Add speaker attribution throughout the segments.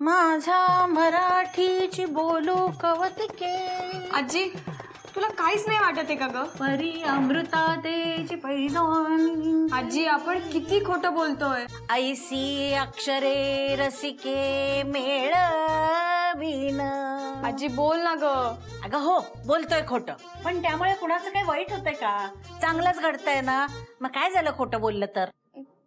Speaker 1: माझा मराठीची बोलू कवतिके.
Speaker 2: आजी तुला काहीच नाही वाटत आहे का ग?
Speaker 1: परी अमृता तेची पैजाणी.
Speaker 2: आजी आपण किती खोटं बोलतोय.
Speaker 1: ऐसी अक्षरे रसिके मेळवीन.
Speaker 2: आजी बोल ना ग.
Speaker 1: अगं हो बोलतोय खोटं, पण त्यामुळे कुणाचं काही वाईट होतंय का? चांगलंच घडतंय ना, मग काय झालं खोटं बोललं तर?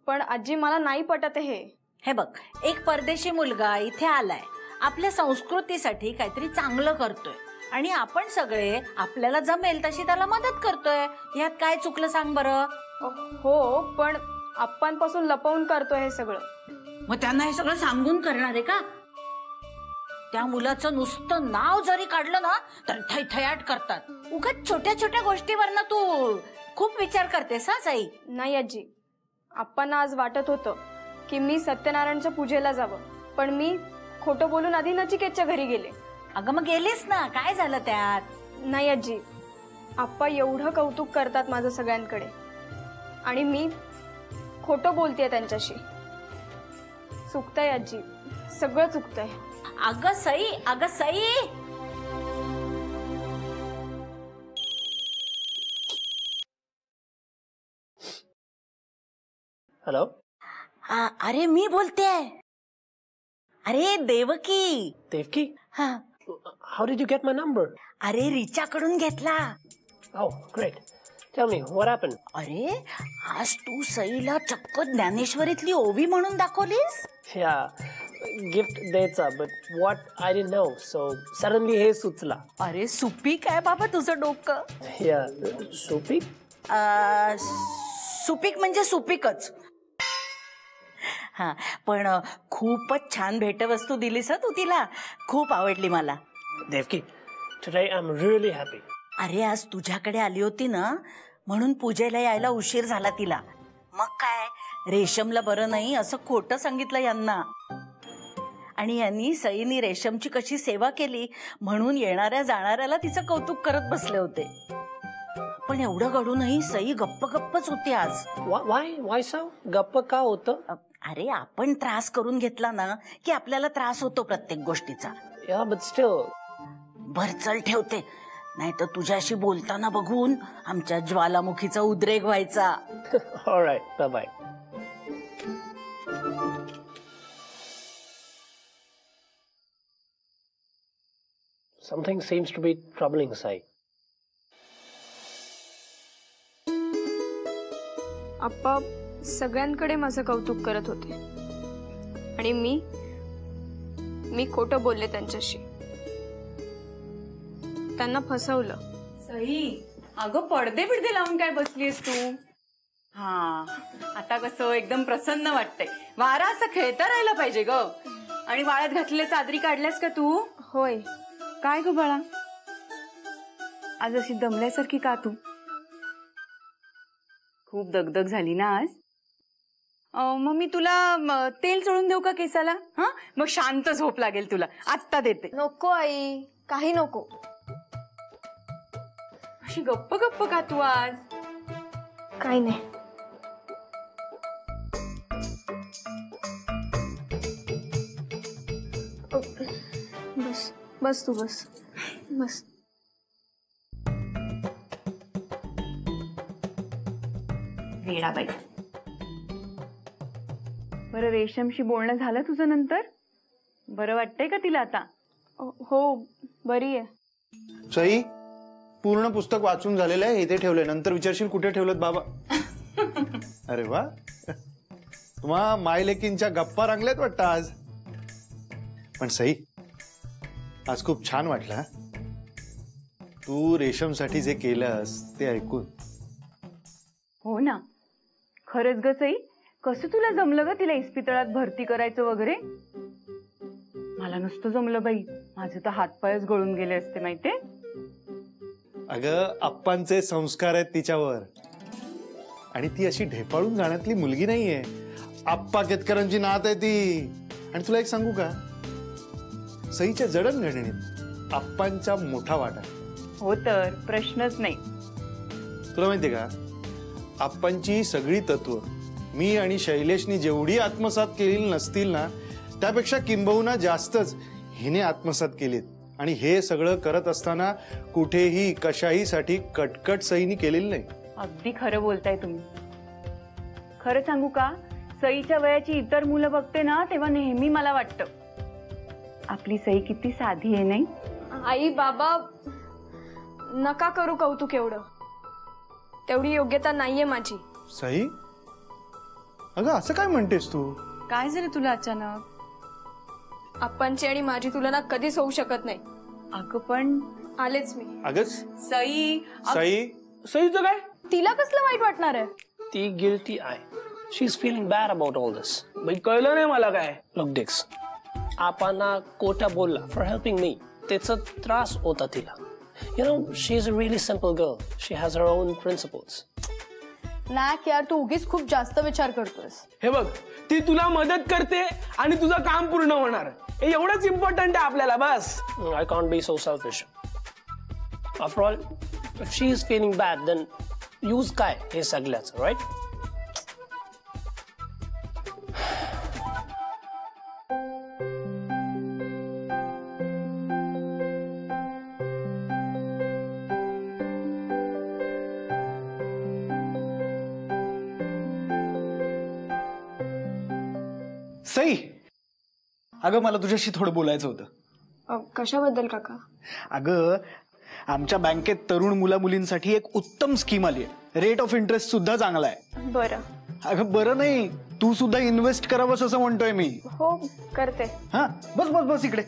Speaker 2: पण आजी मला नाही पटत हे.
Speaker 1: हे बघ, एक परदेशी मुलगा इथे आलाय, आपल्या संस्कृतीसाठी काहीतरी चांगलं करतोय आणि आपण सगळे आपल्याला जमेल तशी त्याला मदत करतोय. यात काय चुकलं सांग बरं?
Speaker 2: हो पण आप्पांपासून लपवून करतोय हे सगळं.
Speaker 1: मग त्यांना हे सगळं सांगून करणार आहे का? त्या मुलाचं नुसतं नाव जरी काढलं ना तर थैथयाट करतात. उगाच छोट्या छोट्या गोष्टीवर ना तू खूप विचार करतेस हा साई.
Speaker 2: नाही आजी, आप्पांना आज वाटत होतं की मी सत्यनारायणच्या पूजेला जावं, पण मी खोटं बोलून आधी नचिकेतच्या घरी गेले.
Speaker 1: अगं मग गेलीस ना, काय झालं त्यात?
Speaker 2: नाही आजी, आप्पा एवढं कौतुक करतात माझं सगळ्यांकडे आणि मी खोटं बोलतेय त्यांच्याशी. चुकतंय आजी, सगळं चुकतंय.
Speaker 1: अगं सई, अगं सई.
Speaker 3: हेलो.
Speaker 1: अरे मी बोलते. अरे देवकी.
Speaker 3: देवकी?
Speaker 1: हाँ.
Speaker 3: How did you get my number?
Speaker 1: अरे रिचाकडून घेतला.
Speaker 3: Oh, great. Tell me, what happened?
Speaker 1: अरे आज तू सईला चक्क ज्ञानेश्वरीतली ओवी म्हणून दाखवलीस.
Speaker 3: Yeah, gift द्यायचा, but what I didn't know, so suddenly हे सुचला.
Speaker 1: अरे सुपीक आहे बाबा तुझं डोकं.
Speaker 3: Yeah, सुपीक?
Speaker 1: सुपीक म्हणजे सुपीकच. हा पण खूपच छान भेटवस्तू दिलीस तू तिला, खूप आवडली मला.
Speaker 3: Devaki, today I'm really happy.
Speaker 1: अरे आज तुझ्याकडे आली होती ना म्हणून पूजेला यायला उशीर झाला तिला. मग काय रेशमला बरं नाही असं खोटं सांगितलं यांना आणि यांनी सईनी रेशमची कशी सेवा केली म्हणून येणाऱ्या जाणाऱ्याला तिचं कौतुक करत बसले होते. पण एवढं घडूनही सई गप्प गप्पच होती आज.
Speaker 3: Why so? गप्प का होतं?
Speaker 1: अरे आपण त्रास करून घेतला ना की आपल्याला त्रास होतो प्रत्येक गोष्टीचा.
Speaker 3: Yeah, but still.
Speaker 1: बर चल ठेवते, नाही तर तुझ्याशी बोलताना बघून आमच्या ज्वालामुखीचा उद्रेक व्हायचा.
Speaker 3: All right, bye bye. Something seems to be troubling Sai.
Speaker 2: आप्पा सगळ्यांकडे माझं कौतुक करत होते आणि मी खोटं बोलले त्यांच्याशी, त्यांना फसवलं.
Speaker 4: सई अगं पडदे बिडदे लावून काय बसलीस तू? हा आता कसं एकदम प्रसन्न वाटतंय. वारा असं खेळता राहिला पाहिजे ग. आणि वाळत घातलेल्या चादरी काढल्यास का तू?
Speaker 2: होय.
Speaker 4: काय ग बाळा, आज अशी दमल्यासारखी का तू? खूप दगदग झाली ना आज. मग मी तुला तेल चोळून देऊ का केसाला? हा मग शांत झोप लागेल तुला. आत्ता देते.
Speaker 2: नको आई, काही नको.
Speaker 4: अशी गप्प गप्प का तू आज?
Speaker 2: काही नाही. बस बस तू बस बस.
Speaker 4: वेडाबाई. बरं रेशमशी बोलणं झालं तुझं नंतर? बरं वाटतंय का तिला आता?
Speaker 2: हो बरी आहे.
Speaker 5: सई पूर्ण पुस्तक वाचून झालेलं आहे, इथे ठेवलंय, नंतर विचारशील कुठे ठेवलं बाबा. अरे वा, तुम्हा मायलेकींच्या गप्पा रंगल्यात वाटतं आज. पण सई आज खूप छान वाटलं तू रेशमसाठी जे केलंस ते ऐकून.
Speaker 4: हो ना, खरंच ग सई, कसं तुला जमलं ग तिला इस्पितळात भरती करायचं वगैरे? मला नुसतं जमलं बाई, माझे तर हातपायच गळून गेले असते माहितीये.
Speaker 5: अगं आप्पांचे संस्कार आहेत तिच्यावर आणि ती अशी ढेपाळून जाण्यातली मुलगी नाहीये. आप्पा केतकरांची नात आहे ती. आणि तुला एक सांगू का, सईच्या जडणघडणीत आप्पांचा मोठा वाटा.
Speaker 4: हो तर प्रश्नच नाही.
Speaker 5: तुला माहितीये का, आप्पांची सगळी तत्व मी आणि शैलेशनी जेवढी आत्मसात केलेली नसतील ना त्यापेक्षा किंबहुना जास्तच हिने आत्मसात केलीत. आणि हे सगळं करत असताना कुठेही कशाहीसाठी कटकट सईनी केलेली नाही.
Speaker 4: अगदी खरं बोलताय तुम्ही. खरं सांगू का, सईच्या वयाची इतर मुलं बघते ना तेव्हा नेहमी मला वाटतं आपली सई किती साधी आहे नाही.
Speaker 2: आई बाबा नका करू कौतुक एवढं. तेवढी योग्यता नाहीये माझी.
Speaker 5: सई, अगं असं काय म्हणतेस तू?
Speaker 4: काय झालं तुला अचानक?
Speaker 2: आप्पांची आणि माझी तुलना कधीच होऊ शकत नाही.
Speaker 4: अगं पण
Speaker 2: आलेच मी.
Speaker 5: अगं
Speaker 4: सई
Speaker 5: सई,
Speaker 3: सईचं काय?
Speaker 2: तिला कसलं वाईट वाटणार आहे?
Speaker 3: ती गिल्टी आहे. She is feeling bad about all this. बाई कळलं नाही मला काय. लुक डिक्स, आपणा कोटा बोलला फॉर हेल्पिंग मी. त्याचा त्रास होता तिला. You know, she is a really simple girl. She has her own principles.
Speaker 2: नाक यार, तू उगीच खूप जास्त विचार करतोयस.
Speaker 6: हे बघ, ती तुला मदत करते आणि तुझं काम पूर्ण होणार. हे एवढंच इम्पॉर्टंट आहे आपल्याला. बस.
Speaker 3: I can't be so selfish. After all, if she is feeling bad, then use काय हे सगळ्याचं, right?
Speaker 7: सई, अगं मला तुझ्याशी थोडं बोलायचं होतं.
Speaker 2: कशाबद्दल काका?
Speaker 7: अगं आमच्या बँकेत तरुण मुला मुलींसाठी एक उत्तम स्कीम आली आहे. रेट ऑफ इंटरेस्ट सुद्धा चांगला आहे.
Speaker 2: बरं.
Speaker 7: अगं बरं नाही, तू सुद्धा इन्व्हेस्ट करावंस असं म्हणतोय मी.
Speaker 2: हो करते.
Speaker 7: हा बस बस बस इकडे.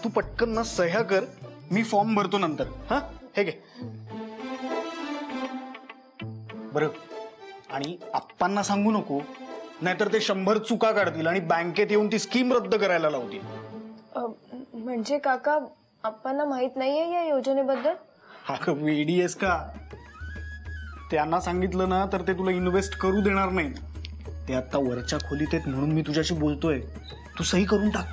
Speaker 7: तू पटकन ना सह्या कर, मी फॉर्म भरतो नंतर. हा हे घे. बरं, आणि आप्पांना सांगू नको, नाहीतर ते 100 चुका काढतील आणि बँकेत येऊन ती स्कीम रद्द करायला लावतील.
Speaker 2: म्हणजे काका आप्पांना माहित नाहीये या योजनेबद्दल?
Speaker 7: अगं वेडी आहेस का? त्यांना सांगितलं ना तर ते तुला इन्व्हेस्ट करू देणार नाही. ते आता वरच्या खोलीत आहेत म्हणून मी तुझ्याशी बोलतोय. तू सही करून टाक.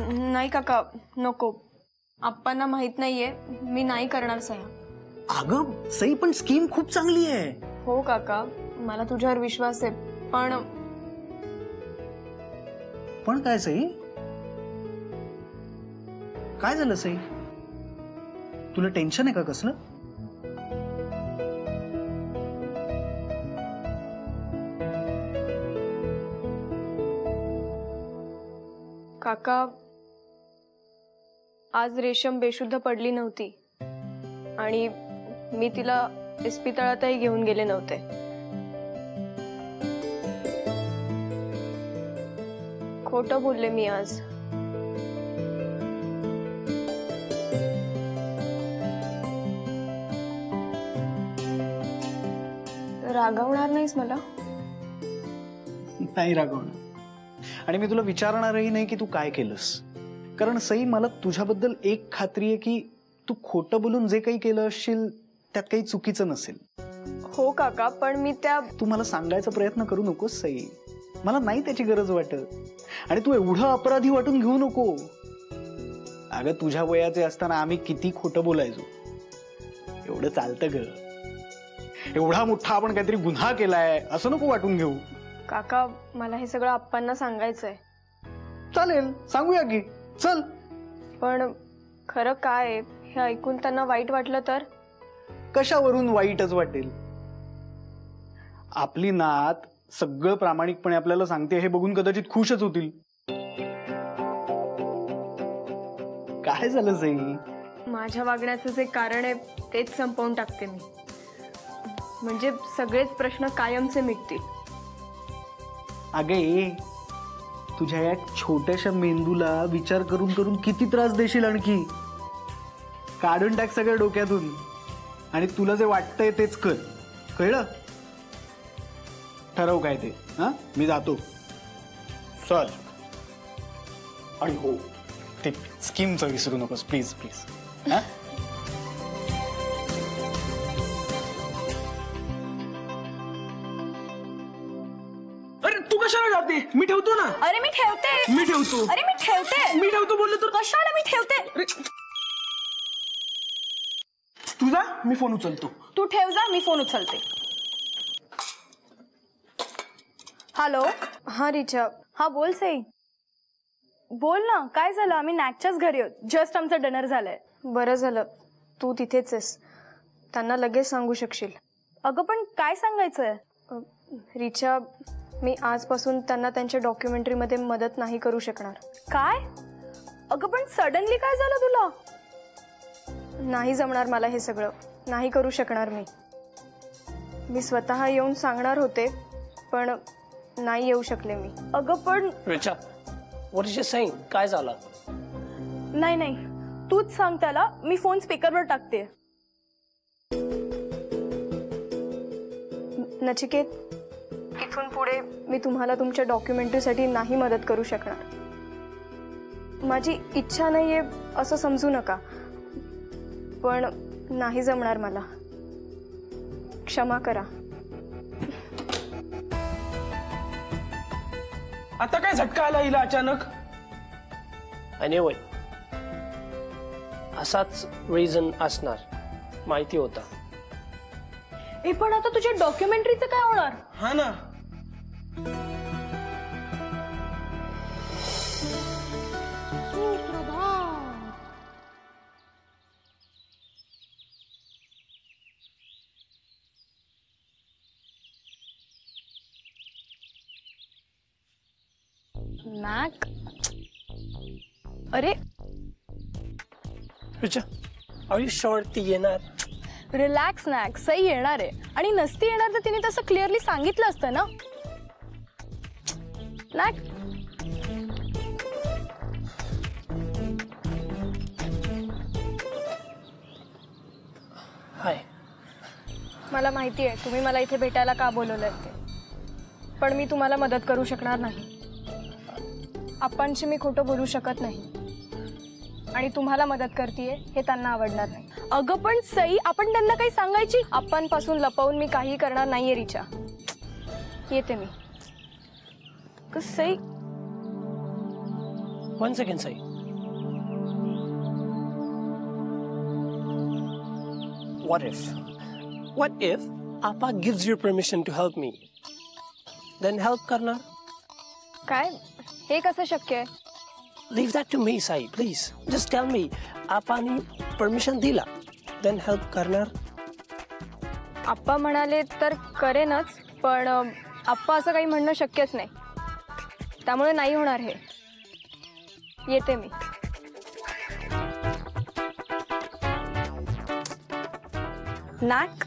Speaker 2: नाही काका, नको. आप्पांना माहित नाहीये, मी नाही करणार सह्या.
Speaker 7: अगं सही, पण स्कीम खूप चांगली आहे.
Speaker 2: हो काका, मला तुझ्यावर विश्वास आहे,
Speaker 7: पण काय सई? काय झालं सई? तुला टेन्शन आहे का कसलं?
Speaker 2: काका, आज रेशम बेशुद्ध पडली नव्हती आणि मी तिला इस्पितळातही घेऊन गेले नव्हते. खोटं बोलले मी आज. रागवणार नाहीस मला?
Speaker 7: नाही रागवणार. आणि मी तुला विचारणारही नाही की तू काय केलंस. कारण सई, मला तुझ्याबद्दल एक खात्री आहे की तू खोटं बोलून जे काही केलं असशील त्यात काही चुकीचं नसेल.
Speaker 2: हो काका, पण मी त्या...
Speaker 7: तू मला सांगायचा प्रयत्न करू नकोस सई. मला नाही त्याची गरज वाटत. आणि तू एवढं अपराधी वाटून घेऊ नको. अगं तुझ्या वयाचे असताना आम्ही किती खोटं बोलायचो. एवढं चालतं ग. एवढा मोठा आपण काहीतरी गुन्हा केलाय असं नको वाटून घेऊ.
Speaker 2: काका, मला हे सगळं आप्पांना सांगायचंय.
Speaker 7: चालेल, सांगूया की. चल.
Speaker 2: पण खरं काय हे ऐकून त्यांना वाईट वाटलं तर?
Speaker 7: कशावरून वाईटच वाटेल? आपली नात सगळं प्रामाणिकपणे आपल्याला सांगते हे बघून कदाचित खुशच होतील. काय झालं सई?
Speaker 2: माझ्या वागण्याचं जे कारण आहे तेच संपवून टाकते मी. म्हणजे सगळेच प्रश्न कायमचे मिटतील.
Speaker 7: अगे, तुझ्या या छोट्याशा मेंदूला विचार करून करून किती त्रास देशील आणखी. काढून टाक सगळं डोक्यातून आणि तुला जे वाटतंय तेच कर. कळलं? ठरव काय ते. हा, मी जातो. चल. आणि हो, ते स्कीमचं विसरू नकोस प्लीज प्लीज. हा,
Speaker 6: अरे तू कशाला जाते? मी ठेवतो ना.
Speaker 4: अरे मी ठेवते.
Speaker 6: मी ठेवतो.
Speaker 4: अरे मी ठेवते.
Speaker 6: मी ठेवतो बोललो तर
Speaker 4: कशाला मी ठेवते?
Speaker 6: तुझा मी फोन उचलतो.
Speaker 4: तू ठेव जा, मी फोन उचलते.
Speaker 2: हॅलो. हा रिचा. हा बोल सई. बोल ना, काय झालं? आम्ही नॅकच्याच घरी आहोत. जस्ट आमचं डिनर झालंय. बरं झालं तू तिथेच आहेस, त्यांना लगेच सांगू शकशील. अगं पण काय सांगायचंय? रिचा, मी आजपासून त्यांना त्यांच्या डॉक्युमेंटरीमध्ये मदत नाही करू शकणार. काय? अगं पण सडनली काय झालं तुला? नाही जमणार मला हे सगळं, नाही करू शकणार मी स्वतः येऊन सांगणार होते पण नाही येऊ शकले मी. अगं पण
Speaker 3: Richa, what is you saying? काय झालं?
Speaker 2: नाही नाही, तूच सांग त्याला. मी फोन स्पीकरवर टाकते. नचिकेत, इथून पुढे मी तुम्हाला तुमच्या डॉक्युमेंटरीसाठी नाही मदत करू शकणार. माझी इच्छा नाहीये असं समजू नका, पण नाही जमणार मला. क्षमा करा.
Speaker 6: आता काय झटका आला हिला अचानक?
Speaker 3: एनिवे, असाच रिझन असणार, माहिती होता.
Speaker 2: ए पण आता तुझ्या डॉक्युमेंटरीचं काय होणार?
Speaker 6: हा ना.
Speaker 2: मॅक, अरे
Speaker 3: रिचा, आर यू शुअर ती येणार?
Speaker 2: रिलॅक्स नॅक, सई येणार आहे. आणि नसती येणार तर तिने तसं क्लिअरली सांगितलं असतं ना. नॅक,
Speaker 3: हाय.
Speaker 2: मला माहिती आहे तुम्ही मला इथे भेटायला का बोलवलंय ते, पण मी तुम्हाला मदत करू शकणार नाही. आप्पांशी मी खोटं बोलू शकत नाही आणि तुम्हाला मदत करतेय हे त्यांना आवडणार नाही. अगं पण सई, आपण त्यांना काही सांगायची? आप्पांपासून लपवून मी काही करणार नाहीये रिचा. येते मी. Sai,
Speaker 3: one second Sai. What if Appa gives you permission to help me? Then help करणार?
Speaker 2: काय? हे कसं शक्य आहे?
Speaker 3: Leave that to me, Sai, please. Just tell me, आपानी permission दिला, then help करणार?
Speaker 2: आप्पा म्हणाले तर करेनच, पण आप्पा असं काही म्हणणं शक्यच नाही, त्यामुळे नाही होणार हे. येते मी. नॅक,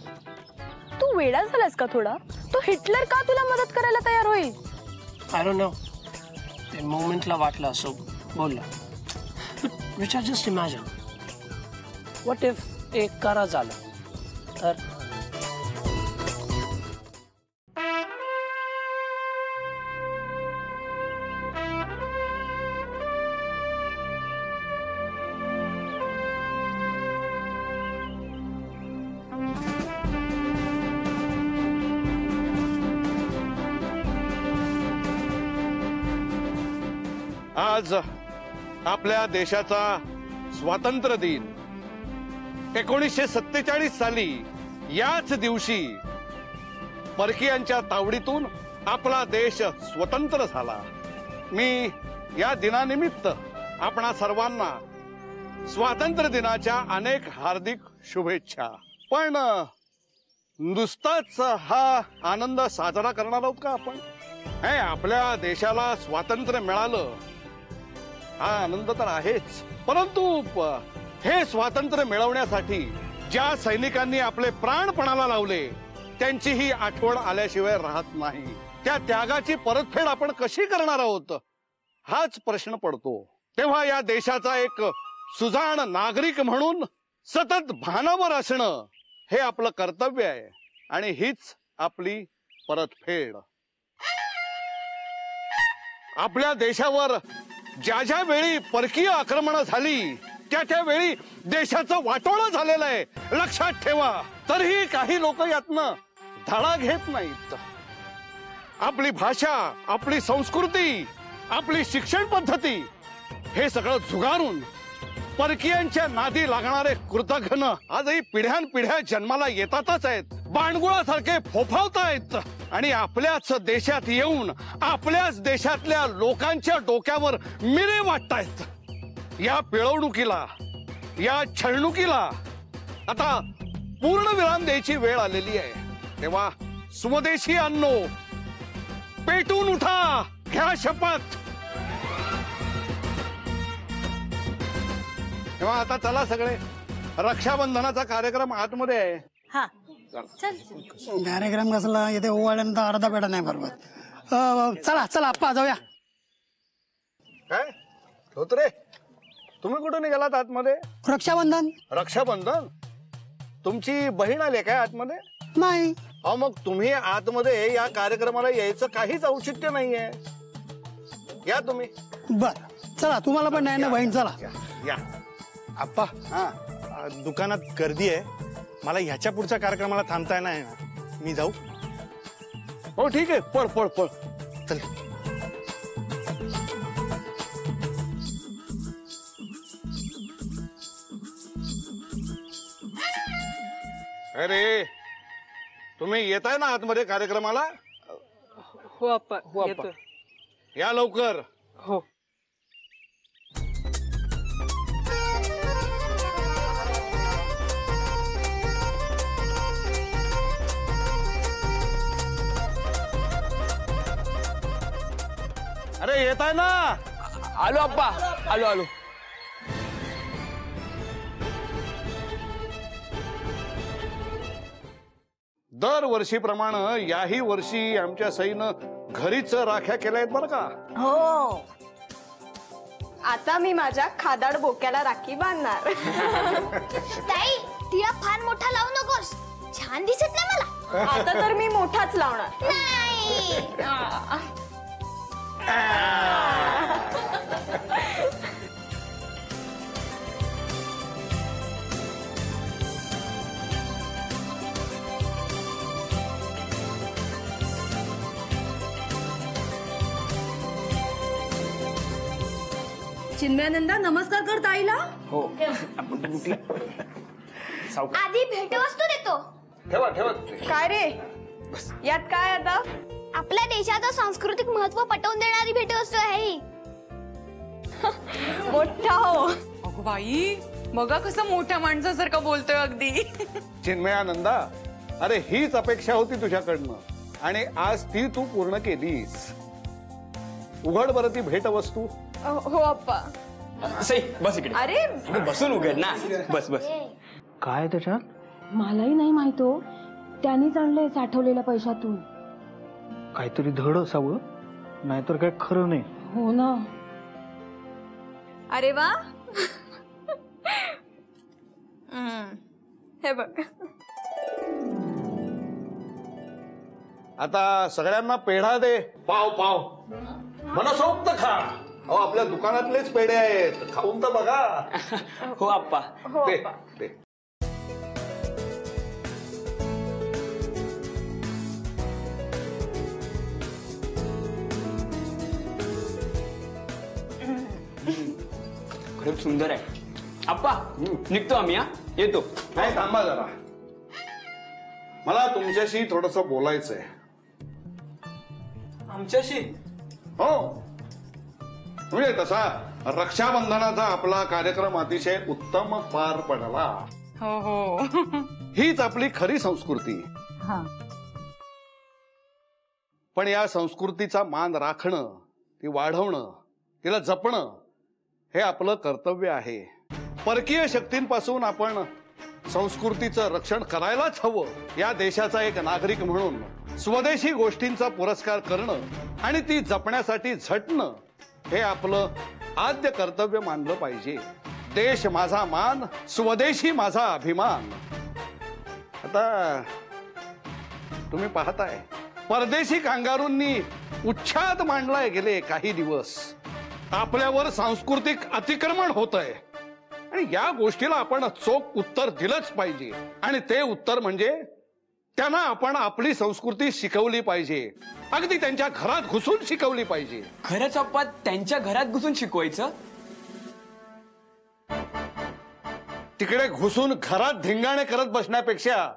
Speaker 2: तू वेडा झालास का थोडा? तो हिटलर का तुला मदत करायला तयार होईल?
Speaker 3: I don't know. ते मोमेंटला वाटलं असो बोलला. But Richa, just imagine. What if एक करा झालं तर?
Speaker 5: आज आपल्या देशाचा स्वातंत्र्य दिन 1947 साली याच दिवशी परकीयांच्या तावडीतून आपला देश स्वतंत्र झाला. मी या दिनानिमित्त आपणा सर्वांना स्वातंत्र्य दिनाच्या अनेक हार्दिक शुभेच्छा. पण नुसताच हा आनंद साजरा करणार आहोत का आपण? आपल्या देशाला स्वातंत्र्य मिळालं हा आनंद तर आहेच, परंतु हे स्वातंत्र्य मिळवण्यासाठी ज्या सैनिकांनी आपले प्राण पणाला लावले त्यांची ही आठवण आल्याशिवाय राहत नाही. त्या त्यागाची परतफेड आपण कशी करणार आहोत हाच प्रश्न पडतो. तेव्हा या देशाचा एक सुजाण नागरिक म्हणून सतत भानावर असणं हे आपलं कर्तव्य आहे आणि हीच आपली परतफेड. आपल्या देशावर ज्या ज्या वेळी परकीय आक्रमण झाली त्या त्या वेळी देशाचं वाटोळं झालेलं आहे, लक्षात ठेवा. तरीही काही लोक यातनं धडा घेत नाहीत. आपली भाषा, आपली संस्कृती, आपली शिक्षण पद्धती हे सगळं झुगारून परकीयांच्या नादी लागणारे कृतघ्न आजही पिढ्यानपिढ्या जन्माला येतातच आहेत.
Speaker 8: बाणगुळासारखे फोफावतायत आणि आपल्याच देशात येऊन आपल्याच देशातल्या लोकांच्या डोक्यावर मिरे वाटतायत. या पिळवणुकीला, या छळणुकीला आता पूर्ण विराम द्यायची वेळ आलेली आहे. तेव्हा स्वदेशी अन्नो, पेटून उठा, घ्या शपथ. तेव्हा आता चला सगळे, रक्षाबंधनाचा कार्यक्रम आतमध्ये आहे.
Speaker 1: हा चल
Speaker 9: कार्यक्रम कसला इथे ओवाळल्यानंतर अर्धा पेढा नाही बरोबर. चला चला आप्पा जाऊया.
Speaker 8: काय होत रे, तुम्ही कुठून निघालात आतमध्ये?
Speaker 9: रक्षाबंधन.
Speaker 8: रक्षाबंधन? तुमची बहीण आली काय आतमध्ये?
Speaker 9: नाही.
Speaker 8: अहो मग तुम्ही आतमध्ये या कार्यक्रमाला यायचं काहीच औचित्य नाहीये. या तुम्ही.
Speaker 9: बर चला, तुम्हाला पण नाही ना बहीण, चला
Speaker 8: या.
Speaker 5: आप्पा,
Speaker 8: हा
Speaker 5: दुकानात गर्दी आहे, मला ह्याच्या पुढच्या कार्यक्रमाला थांबता नाही. मी जाऊ?
Speaker 8: हो ठीक आहे, पळ पळ पळ
Speaker 5: चल.
Speaker 8: अरे तुम्ही येताय ना आतमध्ये कार्यक्रमाला?
Speaker 6: हो आप्पा, येतो.
Speaker 8: या लवकर.
Speaker 6: हो.
Speaker 8: अरे येताय ना?
Speaker 6: आलो आप्पा, आलो आलो.
Speaker 8: दरवर्षीप्रमाणे याही वर्षी आमच्या सईनं घरीच राख्या केल्या आहेत बरं का.
Speaker 1: हो.
Speaker 2: आता मी माझ्या खादाड बोक्याला राखी बांधणार.
Speaker 10: ताई तिला फार मोठा लावू नकोस, छान दिसत नाही मला.
Speaker 2: आता तर मी मोठाच लावणार.
Speaker 10: नाही.
Speaker 4: चिन्मयानंदा नमस्कार कर ताईला.
Speaker 6: हो.
Speaker 10: आधी भेटवस्तू देतो.
Speaker 8: ठेवा ठेवा.
Speaker 2: काय रे, यात काय आता?
Speaker 10: आपल्या देशाचं सांस्कृतिक महत्व पटवून देणारी भेटवस्तू आहे ही.
Speaker 2: मोठा हो.
Speaker 4: अगो बाई, बघा कसं मोठ्या माणसासारखं बोलतोय अगदी.
Speaker 8: चिन्मयानंदा, अरे हीच अपेक्षा होती तुझ्याकडनं आणि आज ती तू पूर्ण केलीस. उघड बरं ती भेटवस्तू.
Speaker 2: हो अप्पा.
Speaker 6: सई बस इकडे.
Speaker 2: अरे
Speaker 6: बसून उघड ना. बस बस.
Speaker 7: काय त्याच्यात?
Speaker 11: मलाही नाही माहित हो, त्यांनीच आणलंय साठवलेल्या पैशातून.
Speaker 7: काहीतरी धड असावं, नाहीतर काय खरं नाही.
Speaker 11: हो ना.
Speaker 2: अरे वा. हे बघ.
Speaker 8: आता सगळ्यांना पेढा दे. पाव पाव मनसोक्त खा. अहो आपल्या दुकानातलेच पेढे आहेत, खाऊन तर बघा.
Speaker 6: हो आप्पा.
Speaker 8: दे दे.
Speaker 6: खूप सुंदर आहे आप्पा. निघतो आम्ही. हा येतो.
Speaker 8: नाही थांबा जरा, मला तुमच्याशी थोडस बोलायचंय.
Speaker 6: आमच्याशी?
Speaker 8: हो, म्हणजे तसा रक्षाबंधनाचा आपला कार्यक्रम अतिशय उत्तम पार पडला.
Speaker 4: हो हो.
Speaker 8: हीच आपली खरी संस्कृती. पण या संस्कृतीचा मान राखणं, ती वाढवणं, तिला जपणं हे आपलं कर्तव्य आहे. परकीय शक्तींपासून आपण संस्कृतीचं रक्षण करायलाच हवं. या देशाचा एक नागरिक म्हणून स्वदेशी गोष्टींचा पुरस्कार करणं आणि ती जपण्यासाठी झटणं हे आपलं आद्य कर्तव्य मानलं पाहिजे. देश माझा मान, स्वदेशी माझा अभिमान. आता तुम्ही पाहताय, परदेशी कांगारूंनी उच्छाद मांडलाय गेले काही दिवस. आपल्यावर सांस्कृतिक अतिक्रमण होत आहे आणि या गोष्टीला आपण चोख उत्तर दिलंच पाहिजे. आणि ते उत्तर म्हणजे त्यांना आपण आपली संस्कृती शिकवली पाहिजे. अगदी त्यांच्या घरात घुसून शिकवली पाहिजे.
Speaker 6: खरंच आप्पा, त्यांच्या घरात घुसून शिकवायचं?
Speaker 8: तिकडे घुसून घरात धिंगाणे करत बसण्यापेक्षा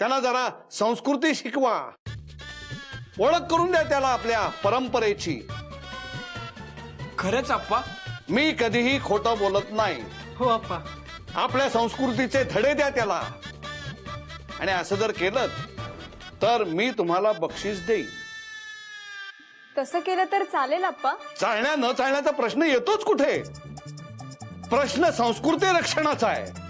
Speaker 8: त्यांना जरा संस्कृती शिकवा, ओळख करून द्या त्याला आपल्या परंपरेची.
Speaker 6: खरंच आप्पा?
Speaker 8: मी कधीही खोटं बोलत नाही.
Speaker 6: हो आप्पा.
Speaker 8: आपल्या संस्कृतीचे धडे द्या त्याला. आणि असं जर केलं तर मी तुम्हाला बक्षीस देईन.
Speaker 2: तसं केलं तर चालेल आप्पा?
Speaker 8: चालण्या न चालण्याचा प्रश्न येतोच कुठे. प्रश्न संस्कृती रक्षणाचा आहे.